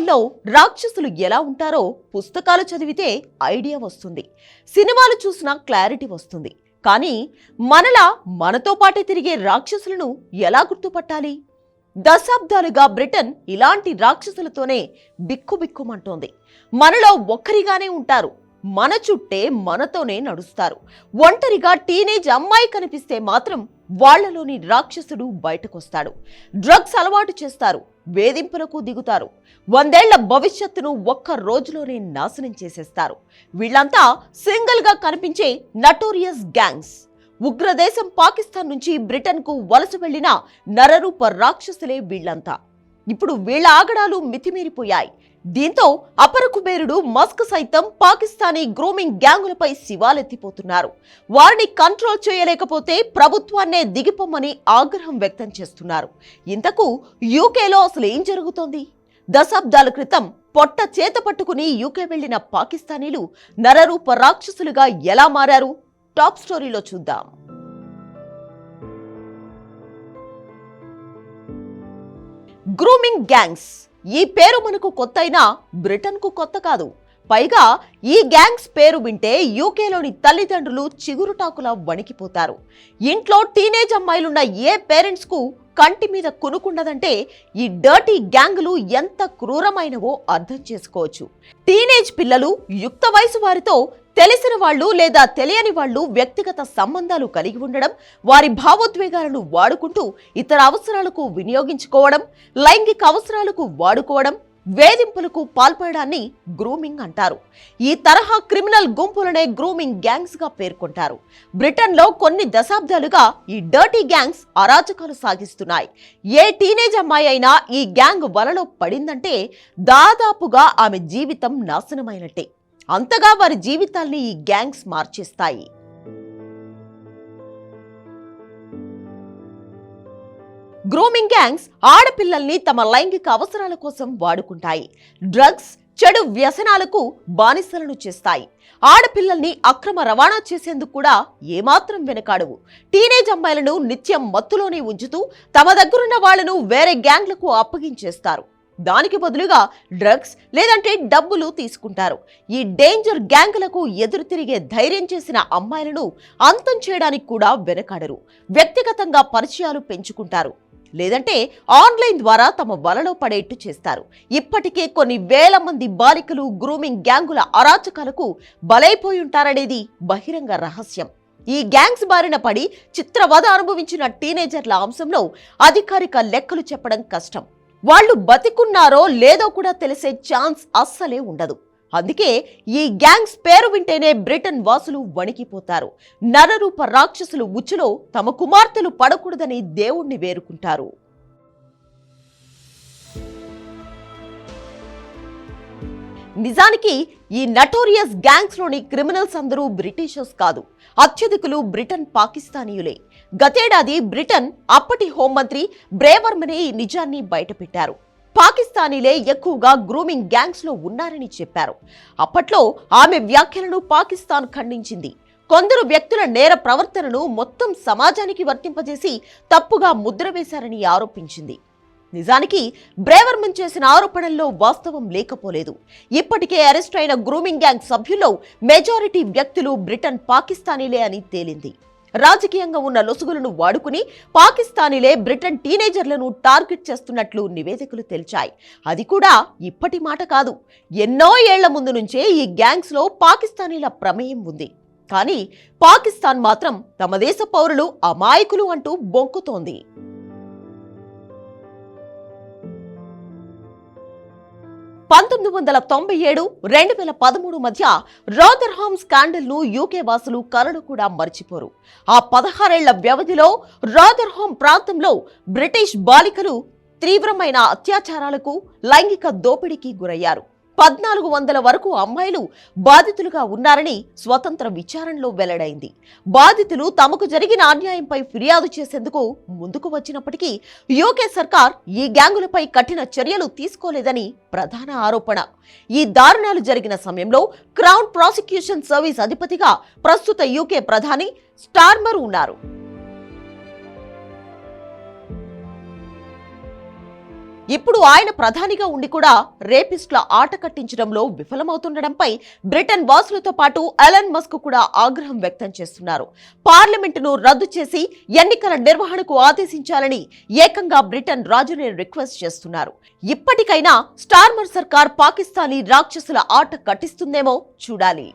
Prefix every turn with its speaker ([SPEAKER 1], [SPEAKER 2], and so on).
[SPEAKER 1] సినిమాల్లో రాక్షసులు ఎలా ఉంటారో పుస్తకాలు చదివితే ఐడియా వస్తుంది, సినిమాలు చూసినా క్లారిటీ వస్తుంది. కానీ మనలా మనతో పాటే తిరిగే రాక్షసులను ఎలా గుర్తుపట్టాలి? దశాబ్దాలుగా బ్రిటన్ ఇలాంటి రాక్షసులతోనే బిక్కుబిక్కుమంటోంది. మనలో ఒక్కరిగానే ఉంటారు, మన చుట్టే మనతోనే నడుస్తారు. ఒంటరిగా టీనేజ్ అమ్మాయి కనిపిస్తే మాత్రం వాళ్లలోని రాక్షసుడు బయటకొస్తాడు. డ్రగ్స్ అలవాటు చేస్తారు, వేధింపులకు దిగుతారు, 100 ఏళ్ల భవిష్యత్తును ఒక్క రోజులోనే నాశనం చేసేస్తారు. వీళ్లంతా సింగిల్ గా కనిపించే నటోరియస్ గ్యాంగ్స్. ఉగ్రదేశం పాకిస్తాన్ నుంచి బ్రిటన్కు వలస వెళ్లిన నరరూప రాక్షసులే వీళ్లంతా. ఇప్పుడు వీళ్ల ఆగడాలు మితిమీరిపోయాయి. దీంతో అపర కుబేరుడు మస్క్ సైతం పాకిస్తానీ గ్రూమింగ్ గ్యాంగులపై శివాలెత్తిపోతున్నారు. వారిని కంట్రోల్ చేయలేకపోతే ప్రభుత్వాన్నే దిగిపోమని ఆగ్రహం వ్యక్తం చేస్తున్నారు. ఇంతకు యూకేలో అసలు ఏం జరుగుతోంది? దశాబ్దాల క్రితం పొట్ట చేత పట్టుకుని యూకే వెళ్లిన పాకిస్తానీలు నరరూప రాక్షసులుగా ఎలా మారారు? టాప్ స్టోరీలో చూద్దాం. Grooming gangs. ఈ పేరు మనకు కొత్త అయినా బ్రిటన్కు కొత్త కాదు. పైగా ఈ గ్యాంగ్స్ పేరు వింటే యూకేలోని తల్లిదండ్రులు చిగురుటాకులా వణికిపోతారు. ఇంట్లో టీనేజ్ అమ్మాయిలున్న ఏ పేరెంట్స్కు కంటి మీద కునుకుండదంటే ఈ డర్టీ గ్యాంగులు ఎంత క్రూరమైనవో అర్థం చేసుకోవచ్చు. టీనేజ్ పిల్లలు, యుక్త వయసు వారితో తెలిసిన వాళ్ళు లేదా తెలియని వాళ్ళు వ్యక్తిగత సంబంధాలు కలిగి ఉండడం, వారి భావోద్వేగాలను వాడుకుంటూ ఇతర అవసరాలకు వినియోగించుకోవడం, లైంగిక అవసరాలకు వాడుకోవడం, వేధింపులకు పాల్పడడాన్ని గ్రూమింగ్ అంటారు. ఈ తరహా క్రిమినల్ గుంపులనే గ్రూమింగ్ గ్యాంగ్స్ గా పేర్కొంటారు. బ్రిటన్లో కొన్ని దశాబ్దాలుగా ఈ డర్టీ గ్యాంగ్స్ అరాచకాలు సాగిస్తున్నాయి. ఏ టీనేజ్ అమ్మాయి అయినా ఈ గ్యాంగ్ వలలో పడిందంటే దాదాపుగా ఆమె జీవితం నాశనమైనట్టే. అంతగా వారి జీవితాల్ని ఈ గ్యాంగ్స్ మార్చేస్తాయి. గ్రూమింగ్ గ్యాంగ్స్ ఆడపిల్లల్ని తమ లైంగిక అవసరాల కోసం వాడుకుంటాయి. డ్రగ్స్, చెడు వ్యసనాలకు బానిసలను చేస్తాయి. ఆడపిల్లల్ని అక్రమ రవాణా చేసేందుకు కూడా ఏమాత్రం వెనకాడవు. టీనేజ్ అమ్మాయిలను నిత్యం మత్తులోనే ఉంచుతూ తమ దగ్గరున్న వాళ్లను వేరే గ్యాంగ్లకు అప్పగించేస్తారు. దానికి బదులుగా డ్రగ్స్ లేదంటే డబ్బులు తీసుకుంటారు. ఈ డేంజర్ గ్యాంగులకు ఎదురు తిరిగే ధైర్యం చేసిన అమ్మాయిలను అంతం చేయడానికి కూడా వెనకాడరు. వ్యక్తిగతంగా పరిచయాలు పెంచుకుంటారు, లేదంటే ఆన్లైన్ ద్వారా తమ వలలో పడేట్టు చేస్తారు. ఇప్పటికే కొన్ని వేల మంది బాలికలు గ్రూమింగ్ గ్యాంగుల అరాచకాలకు బలైపోయి ఉంటారనేది బహిరంగ రహస్యం. ఈ గ్యాంగ్స్ బారిన పడి చిత్రవద అనుభవించిన టీనేజర్ల అంశంలో అధికారిక లెక్కలు చెప్పడం కష్టం. వాళ్ళు బతికున్నారో లేదో కూడా తెలిసే ఛాన్స్ అస్సలే ఉండదు. అందుకే ఈ గ్యాంగ్స్ పేరు వింటేనే బ్రిటన్ వాసులు వణికిపోతారు. నరరూప రాక్షసులు ఉచ్చులో తమ కుమార్తెలు పడకూడదని దేవుణ్ణి వేరుకుంటారు. నిజానికి ఈ నటోరియస్ గ్యాంగ్స్ లోని క్రిమినల్స్ అందరూ బ్రిటిషర్స్ కాదు. అత్యధికులు బ్రిటన్ పాకిస్తానీయులే. గతేడాది బ్రిటన్ అప్పటి హోంమంత్రి బ్రేవర్మనే ఈ నిజాన్ని బయటపెట్టారు. పాకిస్తానీలే ఎక్కువగా గ్రూమింగ్ గ్యాంగ్స్ లో ఉన్నారని చెప్పారు. అప్పట్లో ఆమె వ్యాఖ్యలను పాకిస్తాన్ ఖండించింది. కొందరు వ్యక్తుల నేర ప్రవర్తనను మొత్తం సమాజానికి వర్తింపజేసి తప్పుగా ముద్ర వేశారని ఆరోపించింది. నిజానికి బ్రేవర్మన్ చేసిన ఆరోపణల్లో వాస్తవం లేకపోలేదు. ఇప్పటికే అరెస్ట్ అయిన గ్రూమింగ్ గ్యాంగ్ సభ్యుల్లో మెజారిటీ వ్యక్తులు బ్రిటన్ పాకిస్తానీలే అని తేలింది. రాజకీయంగా ఉన్న లొసుగులను వాడుకుని పాకిస్తానీలే బ్రిటన్ టీనేజర్లను టార్గెట్ చేస్తున్నట్లు నివేదికలు తెలిచాయి. అది కూడా ఇప్పటి మాట కాదు. ఎన్నో ఏళ్ల ముందు నుంచే ఈ గ్యాంగ్స్ లో పాకిస్తానీల ప్రమేయం ఉంది. కానీ పాకిస్తాన్ మాత్రం తమ దేశ పౌరులు అమాయకులు అంటూ బొంకుతోంది. 1997-2013 మధ్య రాదర్హామ్ స్కాండల్ ను యూకే వాసులు కలలు కూడా మర్చిపోరు. ఆ 16 ఏళ్ల వ్యవధిలో రాదర్హామ్ ప్రాంతంలో బ్రిటిష్ బాలికలు తీవ్రమైన అత్యాచారాలకు, లైంగిక దోపిడీకి గురయ్యారు. 1400 వరకు అమ్మాయిలు బాధితులుగా ఉన్నారని స్వతంత్ర విచారణలో వెల్లడైంది. బాధితులు తమకు జరిగిన అన్యాయంపై ఫిర్యాదు చేసేందుకు ముందుకు వచ్చినప్పటికీ యూకే సర్కార్ ఈ గ్యాంగులపై కఠిన చర్యలు తీసుకోలేదని ప్రధాన ఆరోపణ. ఈ దారుణాలు జరిగిన సమయంలో క్రౌన్ ప్రాసిక్యూషన్ సర్వీస్ అధిపతిగా ప్రస్తుత యూకే ప్రధాని స్టార్మర్ ఉన్నారు. ఇప్పుడు ఆయన ప్రధానిగా ఉండి కూడా రేపిస్టుల ఆట కట్టించడంలో విఫలమవుతుండడంపై బ్రిటన్ వాసులతో పాటు ఎలన్ మస్క్ కూడా ఆగ్రహం వ్యక్తం చేస్తున్నారు. పార్లమెంటును రద్దు చేసి ఎన్నికల నిర్వహణకు ఆదేశించాలని ఏకంగా బ్రిటన్ రాజుని రిక్వెస్ట్ చేస్తున్నారు. ఇప్పటికైనా స్టార్మర్ సర్కార్ పాకిస్తానీ రాక్షసుల ఆట కట్టిస్తుందేమో చూడాలి.